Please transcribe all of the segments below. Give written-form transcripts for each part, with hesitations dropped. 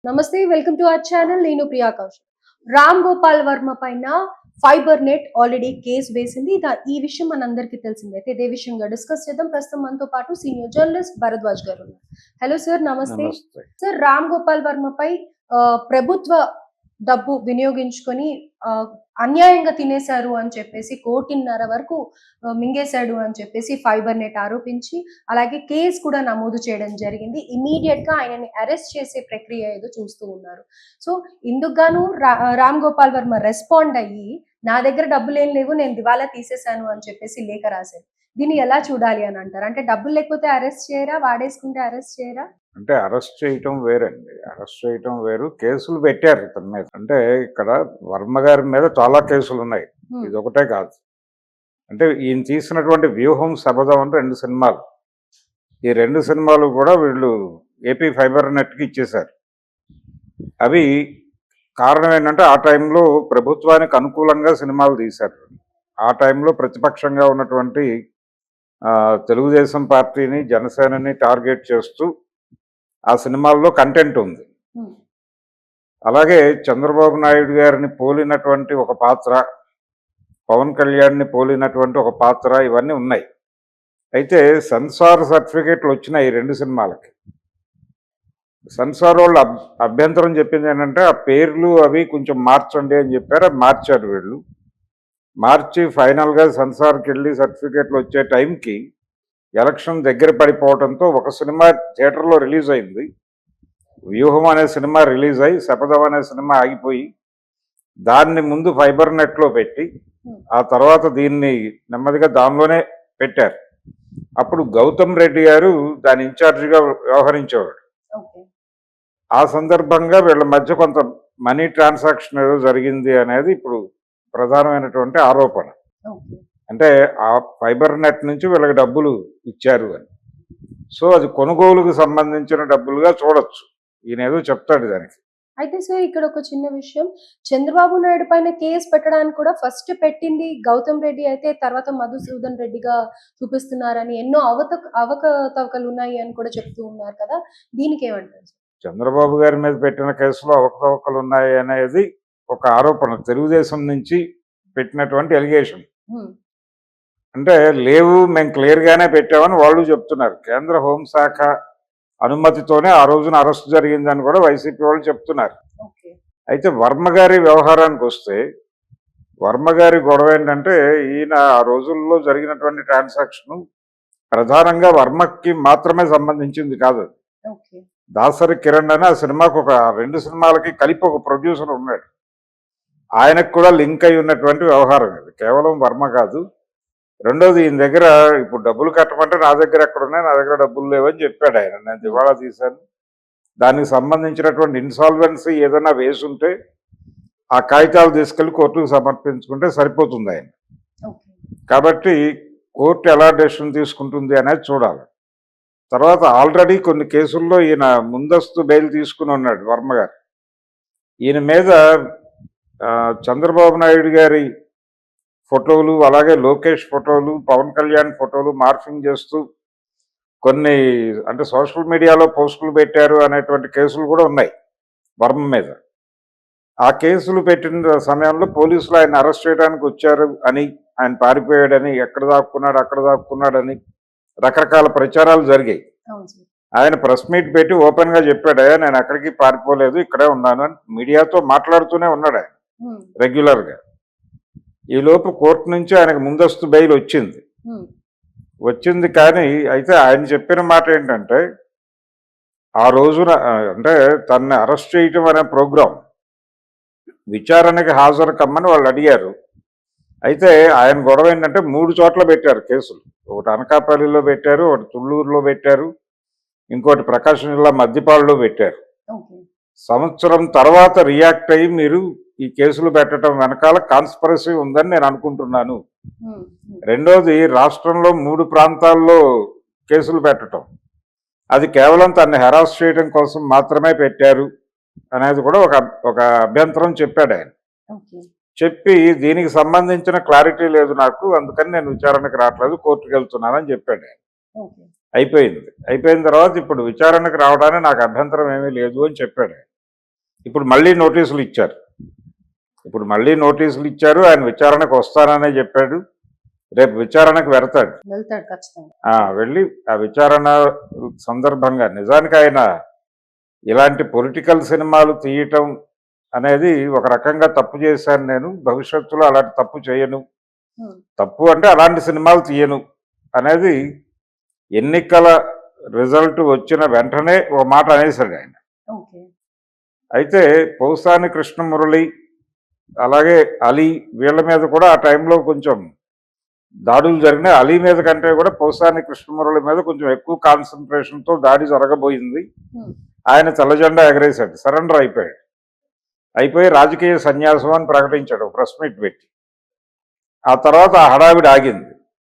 నమస్తే welcome to our channel. నేను ప్రియా కౌశల్. రామ్ గోపాల్ వర్మ పైన ఫైబర్ నెట్ ఆల్రెడీ కేసు వేసింది. ఈ విషయం మనందరికీ తెలిసిందే. అయితే ఇదే విషయంగా డిస్కస్ చేద్దాం. ప్రస్తుతం మనతో పాటు సీనియర్ జర్నలిస్ట్ భరద్వాజ్ గారు ఉన్నారు. హలో సార్, నమస్తే. సార్, రామ్ గోపాల్ వర్మపై ప్రభుత్వ డబ్బు వినియోగించుకొని అన్యాయంగా తినేశారు అని చెప్పేసి 1.5 కోటి వరకు మింగేశాడు అని చెప్పేసి ఫైబర్ నెట్ ఆరోపించి అలాగే కేసు కూడా నమోదు చేయడం జరిగింది. ఇమీడియట్ గా ఆయనని అరెస్ట్ చేసే ప్రక్రియ ఏదో చూస్తూ ఉన్నారు. సో ఇందుకు గాను రామ్ గోపాల్ వర్మ రెస్పాండ్ అయ్యి నా దగ్గర డబ్బులు ఏం లేవు, నేను దివాలా తీసేశాను అని చెప్పేసి లేఖ రాశారు. దీన్ని ఎలా చూడాలి అని అంటారు? అంటే డబ్బులు లేకపోతే అరెస్ట్ చేయరా, వాడేసుకుంటే అరెస్ట్ చేయరా? అంటే అరెస్ట్ చేయటం వేరండి. అరెస్ట్ చేయటం వేరు, కేసులు పెట్టారు ఇతని మీద. అంటే ఇక్కడ వర్మ గారి మీద చాలా కేసులు ఉన్నాయి, ఇది ఒకటే కాదు. అంటే ఈయన తీసినటువంటి వ్యూహం శబదం అంటే 2 సినిమాలు. ఈ 2 సినిమాలు కూడా వీళ్ళు ఏపీ ఫైబర్ నెట్కి ఇచ్చేశారు. అవి కారణం ఏంటంటే ఆ టైంలో ప్రభుత్వానికి అనుకూలంగా సినిమాలు తీశారు. ఆ టైంలో ప్రతిపక్షంగా ఉన్నటువంటి తెలుగుదేశం పార్టీని, జనసేనని టార్గెట్ చేస్తూ ఆ సినిమాల్లో కంటెంట్ ఉంది. అలాగే చంద్రబాబు నాయుడు గారిని పోలినటువంటి ఒక పాత్ర, పవన్ కళ్యాణ్ని పోలినటువంటి ఒక పాత్ర, ఇవన్నీ ఉన్నాయి. అయితే సెన్సార్ సర్టిఫికేట్లు వచ్చినాయి ఈ 2 సినిమాలకి. సెన్సార్ వాళ్ళు అభ్యంతరం చెప్పింది ఏంటంటే ఆ పేర్లు అవి కొంచెం మార్చండి అని చెప్పారు. అది మార్చారు వీళ్ళు. మార్చి ఫైనల్గా సెన్సార్కి వెళ్ళి సర్టిఫికేట్లు వచ్చే టైంకి ఎలక్షన్ దగ్గర పడిపోవడంతో ఒక సినిమా థియేటర్లో రిలీజ్ అయింది. వ్యూహం అనే సినిమా రిలీజ్ అయ్యి శపథం అనే సినిమా ఆగిపోయి దాన్ని ముందు ఫైబర్ నెట్లో పెట్టి ఆ తర్వాత దీన్ని నెమ్మదిగా దానిలోనే పెట్టారు. అప్పుడు గౌతమ్ రెడ్డి గారు దాని ఇన్ఛార్జిగా వ్యవహరించేవాడు. ఆ సందర్భంగా వీళ్ళ మధ్య కొంత మనీ ట్రాన్సాక్షన్ ఏదో జరిగింది అనేది ఇప్పుడు ప్రధానమైనటువంటి ఆరోపణ. అంటే ఆ ఫైబర్ నెట్ నుంచి వీళ్ళకి డబ్బులు ఇచ్చారు అని. సో అది కొనుగోలుకు సంబంధించిన డబ్బులుగా చూడొచ్చు. ఈయన ఏదో చెప్తాడు దానికి. అయితే సార్, ఇక్కడ ఒక చిన్న విషయం, చంద్రబాబు నాయుడు పైన కేసు పెట్టడానికి కూడా ఫస్ట్ పెట్టింది గౌతమ్ రెడ్డి అయితే తర్వాత మధుసూదన్ రెడ్డిగా చూపిస్తున్నారని, ఎన్నో అవకతవకలు ఉన్నాయి అని కూడా చెప్తూ ఉన్నారు కదా, దీనికి ఏమంటారు? చంద్రబాబు గారి మీద పెట్టిన కేసులో అవకతవకలు ఉన్నాయి అనేది ఒక ఆరోపణ, తెలుగుదేశం నుంచి పెట్టినటువంటి ఎలిగేషన్. అంటే లేవు, మేము క్లియర్గానే పెట్టామని వాళ్ళు చెప్తున్నారు. కేంద్ర హోంశాఖ అనుమతితోనే ఆ రోజున అరెస్ట్ జరిగిందని కూడా వైసీపీ వాళ్ళు చెప్తున్నారు. అయితే వర్మ గారి వ్యవహారానికి వస్తే, వర్మ గారి గొడవ ఏంటంటే ఈయన ఆ రోజుల్లో జరిగినటువంటి ట్రాన్సాక్షన్ ప్రధానంగా వర్మకి మాత్రమే సంబంధించింది కాదు. దాసరి కిరణ్ అని ఆ సినిమాకు ఒక 2 సినిమాలకి కలిపి ఒక ప్రొడ్యూసర్ ఉన్నాడు. ఆయనకు కూడా లింక్ అయి ఉన్నటువంటి వ్యవహారం ఇది, కేవలం వర్మ కాదు. రెండోది, ఈయన దగ్గర ఇప్పుడు డబ్బులు కట్టమంటే నా దగ్గర ఎక్కడ ఉన్నాయి, నా దగ్గర డబ్బులు లేవని చెప్పాడు ఆయన. నేను దివాళా తీశాను, దానికి సంబంధించినటువంటి ఇన్సాల్వెన్సీ ఏదైనా వేసుంటే ఆ కాగితాలు తీసుకెళ్లి కోర్టుకు సమర్పించుకుంటే సరిపోతుంది ఆయన. కాబట్టి కోర్టు ఎలా డెసిషన్ తీసుకుంటుంది అనేది చూడాలి. తర్వాత ఆల్రెడీ కొన్ని కేసుల్లో ఈయన ముందస్తు బెయిల్ తీసుకుని ఉన్నాడు వర్మ గారు. ఈయన మీద చంద్రబాబు నాయుడు గారి ఫోటోలు, అలాగే లోకేష్ ఫోటోలు, పవన్ కళ్యాణ్ ఫోటోలు మార్ఫింగ్ చేస్తూ కొన్ని అంటే సోషల్ మీడియాలో పోస్టులు పెట్టారు అనేటువంటి కేసులు కూడా ఉన్నాయి వర్మ మీద. ఆ కేసులు పెట్టిన సమయంలో పోలీసులు ఆయన అరెస్ట్ చేయడానికి వచ్చారు అని, ఆయన పారిపోయాడని, ఎక్కడ దాక్కున్నాడు అక్కడ దాక్కున్నాడని రకరకాల ప్రచారాలు జరిగాయి. ఆయన ప్రెస్ మీట్ పెట్టి ఓపెన్గా చెప్పాడయ్యా, నేను ఎక్కడికి పారిపోలేదు, ఇక్కడే ఉన్నాను అని మీడియాతో మాట్లాడుతూనే ఉన్నాడు ఆయన రెగ్యులర్గా. ఈలోపు కోర్టు నుంచి ఆయనకు ముందస్తు బెయిల్ వచ్చింది. కానీ అయితే ఆయన చెప్పిన మాట ఏంటంటే ఆ రోజున అంటే తనని అరెస్ట్ చేయటం అనే ప్రోగ్రాం విచారణకి హాజరు కమ్మని వాళ్ళు అడిగారు. అయితే ఆయన గొడవ ఏంటంటే 3 చోట్ల పెట్టారు కేసులు. ఒకటి అనకాపల్లిలో పెట్టారు, ఒకటి తుళ్ళూరులో పెట్టారు, ఇంకోటి ప్రకాశం జిల్లా మద్దిపాడులో పెట్టారు. సంవత్సరం తర్వాత రియాక్ట్ అయ్యి మీరు ఈ కేసులు పెట్టడం వెనకాల కాన్స్పిరసీ ఉందని నేను అనుకుంటున్నాను. రెండోది, రాష్ట్రంలో 3 ప్రాంతాల్లో కేసులు పెట్టడం, అది కేవలం తనని హెరాస్ చేయడం కోసం మాత్రమే పెట్టారు అనేది కూడా ఒక అభ్యంతరం చెప్పాడు ఆయన. చెప్పి దీనికి సంబంధించిన క్లారిటీ లేదు నాకు, అందుకని నేను విచారణకు రావట్లేదు, కోర్టుకు వెళ్తున్నానని చెప్పాడు ఆయన. అయిపోయింది. అయిపోయిన తర్వాత ఇప్పుడు విచారణకు రావడానికి నాకు అభ్యంతరం ఏమీ లేదు అని చెప్పాడు. ఇప్పుడు మళ్ళీ నోటీసులు ఇచ్చారు. ఆయన విచారణకు వస్తాననే చెప్పాడు. రేపు విచారణకు వెళ్తాడు ఖచ్చితంగా. వెళ్ళి ఆ విచారణ సందర్భంగా నిజానికి ఆయన ఇలాంటి పొలిటికల్ సినిమాలు తీయటం అనేది ఒక రకంగా తప్పు చేశాను నేను, భవిష్యత్తులో అలాంటి తప్పు చేయను, తప్పు అంటే అలాంటి సినిమాలు తీయను అనేది ఎన్నికల రిజల్ట్ వచ్చిన వెంటనే ఓ మాట అనేసాడు ఆయన. అయితే పౌసాని కృష్ణమురళి అలాగే అలీ వీళ్ళ మీద కూడా ఆ టైంలో కొంచెం దాడులు జరిగినాయి. అలీ మీద కంటే కూడా పౌసాని కృష్ణమురళి మీద కొంచెం ఎక్కువ కాన్సన్ట్రేషన్తో దాడి జరగబోయింది. ఆయన తెల్ల జెండా ఎగరేశాడు, సరెండర్ అయిపోయి రాజకీయ సన్యాసం అని ప్రకటించాడు, ప్రెస్ మీట్ పెట్టి. ఆ తర్వాత ఆ హడావిడి ఆగింది.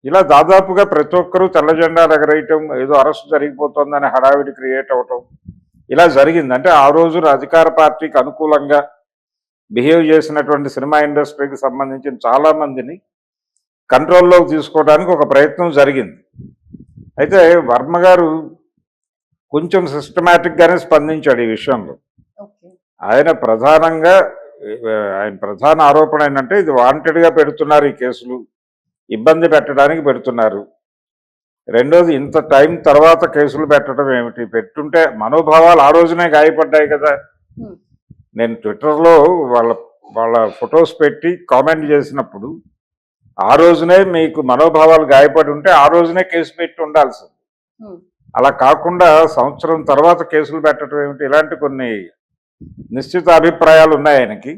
ఇలా దాదాపుగా ప్రతి ఒక్కరూ తెల్ల జెండాలు ఎగరేయటం, ఏదో అరెస్ట్ జరిగిపోతుందని హడావిడి క్రియేట్ అవటం ఇలా జరిగింది. అంటే ఆ రోజున అధికార పార్టీకి అనుకూలంగా బిహేవ్ చేసినటువంటి సినిమా ఇండస్ట్రీకి సంబంధించిన చాలా మందిని కంట్రోల్లోకి తీసుకోవడానికి ఒక ప్రయత్నం జరిగింది. అయితే వర్మ గారు కొంచెం సిస్టమేటిక్గానే స్పందించాడు ఈ విషయంలో. ఆయన ప్రధాన ఆరోపణ ఏంటంటే ఇది వాంటెడ్గా పెడుతున్నారు, ఈ కేసులు ఇబ్బంది పెట్టడానికి పెడుతున్నారు. రెండోది, ఇంత టైం తర్వాత కేసులు పెట్టడం ఏమిటి, పెట్టుంటే మనోభావాలు ఆ రోజునే గాయపడ్డాయి కదా. నేను ట్విట్టర్లో వాళ్ళ ఫొటోస్ పెట్టి కామెంట్ చేసినప్పుడు ఆ రోజునే మీకు మనోభావాలు గాయపడి ఉంటే ఆ రోజునే కేసు పెట్టి ఉండాల్సింది. అలా కాకుండా సంవత్సరం తర్వాత కేసులు పెట్టడం ఏమిటి, ఇలాంటి కొన్ని నిశ్చిత అభిప్రాయాలు ఉన్నాయి ఆయనకి.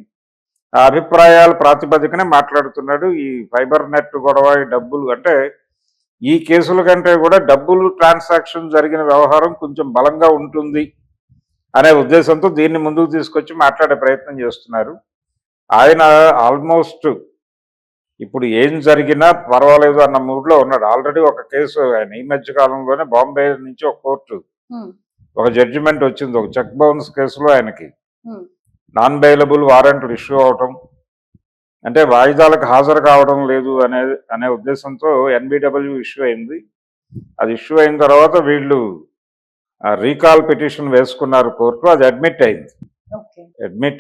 ఆ అభిప్రాయాల ప్రాతిపదికనే మాట్లాడుతున్నాడు. ఈ ఫైబర్ నెట్ గొడవ, ఈ డబ్బులు అంటే ఈ కేసుల కంటే కూడా డబ్బులు ట్రాన్సాక్షన్ జరిగిన వ్యవహారం కొంచెం బలంగా ఉంటుంది అనే ఉద్దేశంతో దీన్ని ముందుకు తీసుకొచ్చి మాట్లాడే ప్రయత్నం చేస్తున్నారు. ఆయన ఆల్మోస్ట్ ఇప్పుడు ఏం జరిగినా పర్వాలేదు అన్న మూడ్లో ఉన్నాడు. ఆల్రెడీ ఒక కేసు ఆయన ఈ మధ్య కాలంలోనే బాంబే నుంచి ఒక కోర్టు ఒక జడ్జిమెంట్ వచ్చింది, ఒక చెక్ బౌన్స్ కేసులో ఆయనకి నాన్ బెయిలబుల్ వారెంట్లు ఇష్యూ అవటం, అంటే వాయిదాలకు హాజరు కావడం లేదు అనే ఉద్దేశంతో ఎన్బిడబ్ల్యూ ఇష్యూ అయింది. అది ఇష్యూ అయిన తర్వాత వీళ్ళు రీకాల్ పిటిషన్ వేసుకున్నారు కోర్టు, అది అడ్మిట్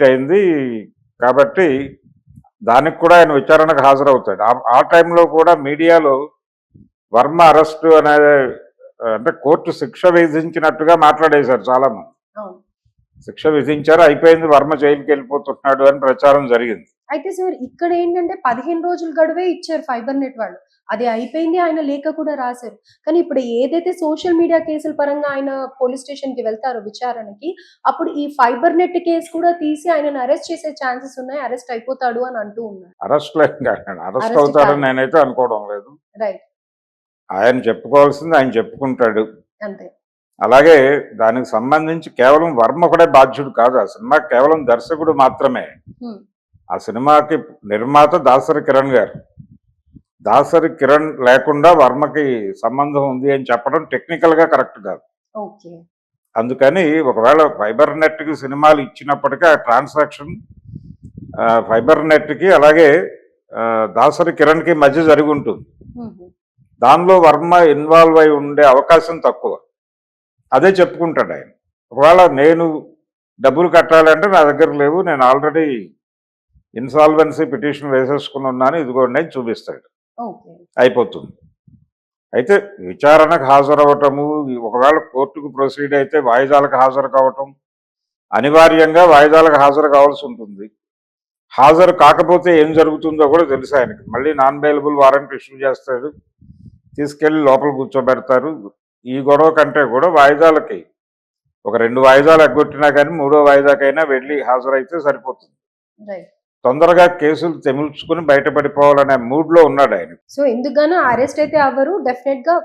అయింది. కాబట్టి దానికి కూడా ఆయన విచారణకు హాజరవుతాడు. ఆ టైంలో కూడా మీడియాలో వర్మ అరెస్టు అంటే కోర్టు శిక్ష విధించినట్టుగా మాట్లాడేశారు చాలా మంది. శిక్ష విధించారు, అయిపోయింది, వర్మ జైలుకి వెళ్ళిపోతున్నాడు అని ప్రచారం జరిగింది. అయితే సార్ ఇక్కడ ఏంటంటే 15 రోజుల గడువే ఇచ్చారు ఫైబర్ నెట్ వాళ్ళు, అది అయిపోయింది, ఆయన లేఖ కూడా రాశారు. కానీ ఇప్పుడు ఏదైతే సోషల్ మీడియా కేసుల పరంగా ఆయన పోలీస్ స్టేషన్ కి వెళ్తారో విచారణకి, అప్పుడు ఈ ఫైబర్ నెట్ కేసు కూడా తీసి ఆయనను అరెస్ట్ చేసే ఛాన్సెస్ ఉన్నాయి, అరెస్ట్ అయిపోతాడు అని అంటూ ఉన్నారు. అరెస్ట్ అవుతాడని నేనైతే అనుకోవడం లేదు. రైట్, ఆయన చెప్పుకోవాల్సింది ఆయన చెప్పుకుంటాడు అంతే. అలాగే దానికి సంబంధించి కేవలం వర్మ ఒకడే బాధ్యుడు కాదు, ఆ సినిమా కేవలం దర్శకుడు మాత్రమే. ఆ సినిమాకి నిర్మాత దాసరి కిరణ్ గారు. దాసరి కిరణ్ లేకుండా వర్మకి సంబంధం ఉంది అని చెప్పడం టెక్నికల్గా కరెక్ట్ కాదు. అందుకని ఒకవేళ ఫైబర్ నెట్కి సినిమాలు ఇచ్చినప్పటికీ ఆ ట్రాన్సాక్షన్ ఫైబర్ నెట్కి అలాగే దాసరి కిరణ్కి మధ్య జరిగి ఉంటుంది. దానిలో వర్మ ఇన్వాల్వ్ అయి ఉండే అవకాశం తక్కువ. అదే చెప్పుకుంటాడు ఆయన. ఒకవేళ నేను డబ్బులు కట్టాలంటే నా దగ్గర లేవు, నేను ఆల్రెడీ ఇన్సాల్వెన్సీ పిటిషన్ వేసేసుకుని ఉన్నాను, ఇదిగోండి అని చూపిస్తాడు, అయిపోతుంది. అయితే విచారణకు హాజరవటము, ఒకవేళ కోర్టుకు ప్రొసీడ్ అయితే వాయిదాలకు హాజరు కావటం, అనివార్యంగా వాయిదాలకు హాజరు కావాల్సి ఉంటుంది. హాజరు కాకపోతే ఏం జరుగుతుందో కూడా తెలుసు ఆయనకి. మళ్ళీ నాన్ బెయిలబుల్ వారెంట్ ఇష్యూ చేస్తాడు, తీసుకెళ్ళి లోపల కూర్చోబెడతారు. ఈ గొడవ కంటే కూడా వాయిదాలకి ఒక 2 వాయిదాలు ఎగ్గొట్టినా కానీ 3వ వాయిదాకైనా వెళ్ళి హాజరైతే సరిపోతుంది. తొందరగా కేసులు తెముల్చుకుని బయటపడిపోవాలనే మూడ్ లో ఉన్నాడు ఆయన. సో ఎందుకన్నా అరెస్ట్ అయితే అవ్వరు, డెఫినెట్ గా